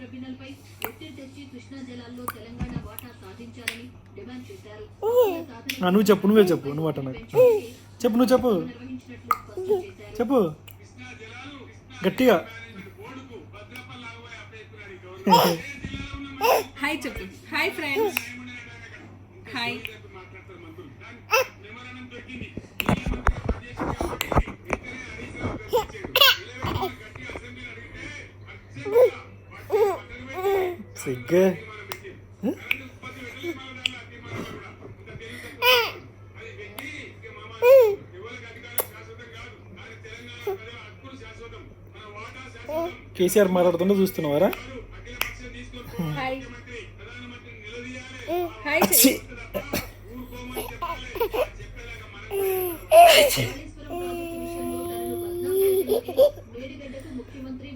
ట్రిబ్యునల్పై ఒత్తిడి తెచ్చి కృష్ణా జలాల్లో తెలంగాణ వాటా సాధించాలని డిమాండ్ చేశారు. నువ్వు చెప్పు, నువ్వే చెప్పు, నువ్వు అట నాకు చెప్పు, నువ్వు చెప్పు నిర్వహించినట్లు స్పష్టం చేశారు. చెప్పు గట్టిగా. హాయ్ చెప్పు. Hi friends. హాయ్. సిగ్గే కేసీఆర్ మాట్లాడుతుంటే చూస్తున్నావారా? హాయ్. హాయ్ ఛీ! మేడిగడ్డకు ముఖ్యమంత్రి